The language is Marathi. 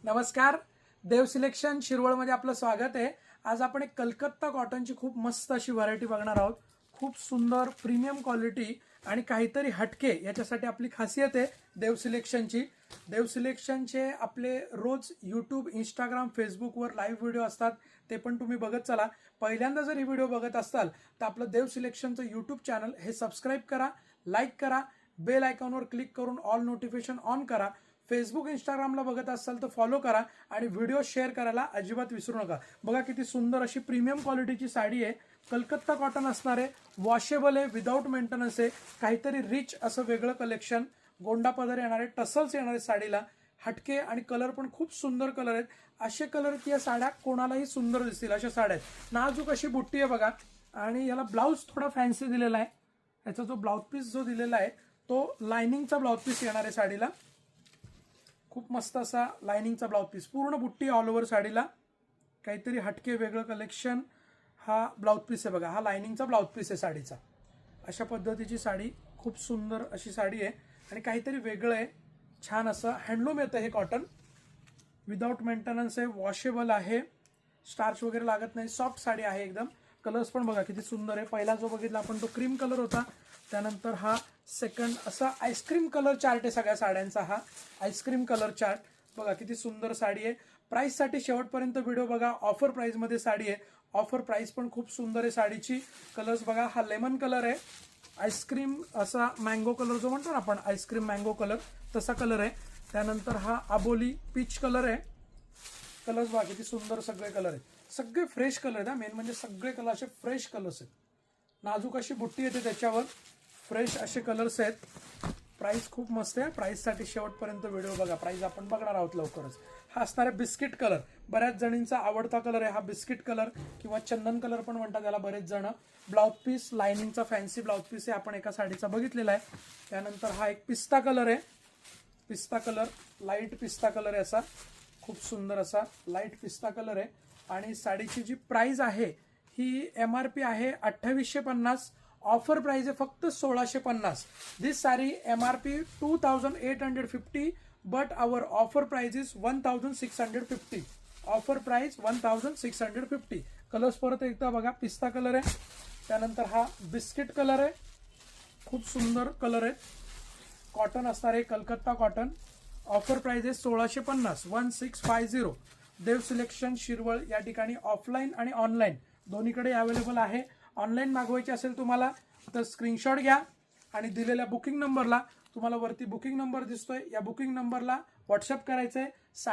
नमस्कार. देव सिलेक्शन शिरवळमध्ये आपलं स्वागत आहे. आज आपण एक कलकत्ता कॉटनची खूप मस्त अशी व्हरायटी बघणार आहोत. खूप सुंदर प्रीमियम क्वालिटी आणि काहीतरी हटके, याच्यासाठी आपली खासियत आहे देव सिलेक्शनची. देव सिलेक्शनचे आपले रोज यूट्यूब, इंस्टाग्राम, फेसबुकवर लाईव्ह व्हिडिओ असतात, ते पण तुम्ही बघत चला. पहिल्यांदा जर ही व्हिडिओ बघत असाल तर आपलं देव सिलेक्शनचं यूट्यूब चॅनल हे सबस्क्राईब करा, लाईक करा, बेल आयकॉनवर क्लिक करून ऑल नोटिफिकेशन ऑन करा. फेसबुक, इंस्टाग्रामला बघत असाल तर फॉलो करा आणि व्हिडिओ शेअर करायला अजिबात विसरू नका. बघा किती सुंदर अशी प्रीमियम क्वालिटीची साडी आहे. कलकत्ता कॉटन असणार आहे, वॉशेबल आहे, विदाऊट मेंटेनन्स आहे. काहीतरी रिच असं वेगळं कलेक्शन. गोंडा पदर येणारे, टसल्स येणारे साडीला, हटके आणि कलर पण खूप सुंदर कलर आहेत. असे कलर की या साड्या कोणालाही सुंदर दिसतील अशा साड्या आहेत. नाजूक अशी बुट्टी आहे बघा आणि याला ब्लाऊज थोडा फॅन्सी दिलेला आहे. याचा जो ब्लाऊज पीस जो दिलेला आहे तो लाइनिंगचा ब्लाऊज पीस येणार आहे साडीला. खूप मस्त असा लाइनिंगचा ब्लाऊज पीस, पूर्ण बुट्टी ऑल ओव्हर साडीला. काहीतरी हटके वेगळं कलेक्शन. हा ब्लाऊज पीस आहे बघा, हा लाइनिंगचा ब्लाऊज पीस आहे साडीचा. अशा पद्धतीची साडी, खूप सुंदर अशी साडी आहे आणि काहीतरी वेगळं आहे. छान असं हँडलूम येतं हे कॉटन. विदाऊट मेंटेनन्स आहे, वॉशेबल आहे, स्टार्च वगैरे लागत नाही, सॉफ्ट साडी आहे एकदम. कलर्स पण बघा किती सुंदर आहे. पहिला जो बघितला आपण तो क्रीम कलर होता, त्यानंतर हा सेकंड असा आईस्क्रीम कलर चार्ट आहे सगळ्या साड्यांचा. हा आईस्क्रीम कलर चार्ट बघा किती सुंदर साडी आहे. प्राइससाठी शेवटपर्यंत व्हिडिओ बघा. ऑफर प्राइसमध्ये साडी आहे. ऑफर प्राइस पण खूप सुंदर आहे साडीची. कलर्स बघा, हा लेमन कलर आहे, आईस्क्रीम असा मँगो कलर जो म्हणतो ना आपण, आईस्क्रीम मँगो कलर, तसा कलर आहे. त्यानंतर हा आबोली पीच कलर आहे. कलर्स बघा किती सुंदर सगळे कलर आहेत. सगळे फ्रेश कलर आहेत. मेन म्हणजे सगळे कलर असे फ्रेश कलर्स आहेत. नाजूक अशी बुट्टी येते त्याच्यावर, फ्रेश असे कलर्स आहेत. प्राइस खूप मस्त आहे. प्राइससाठी शेवटपर्यंत व्हिडिओ बघा. प्राइस आपण बघणार आहोत लवकरच. हा असणार आहे बिस्किट कलर. बऱ्याच जणींचा आवडता कलर आहे हा बिस्किट कलर, किंवा चंदन कलर पण म्हणतात त्याला बरेच जण. ब्लाऊज पीस लाइनिंगचा फॅन्सी ब्लाऊज पीस आहे. आपण एका साडीचा बघितलेला आहे. त्यानंतर हा एक पिस्ता कलर आहे. पिस्ता कलर, लाईट पिस्ता कलर आहे असा. खूप सुंदर असा लाईट पिस्ता कलर आहे. आणि साडीची जी प्राइस आहे ही MRP आहे 2850. ऑफर प्राइस आहे फक्त 1650. This sari MRP 2850, but our offer price is 1650. Offer price 1650. Colours परत एकदा बघा. पिस्ता कलर आहे, त्यानंतर हा बिस्किट कलर आहे. खूप सुंदर कलर आहे. कॉटन असणार आहे, कलकत्ता कॉटन. ऑफर प्राइस आहे 1650, 1650. देव सिलेक्शन शिरवळ या ठिकाणी ऑफलाईन आणि ऑनलाईन दोन्हीकडे अवेलेबल आहे. ऑनलाईन मागवायची असेल तुम्हाला तर स्क्रीनशॉट घ्या आणि दिलेल्या बुकिंग नंबरला, तुम्हाला वरती बुकिंग नंबर दिसतोय, या बुकिंग नंबरला व्हॉट्सअप करायचंय.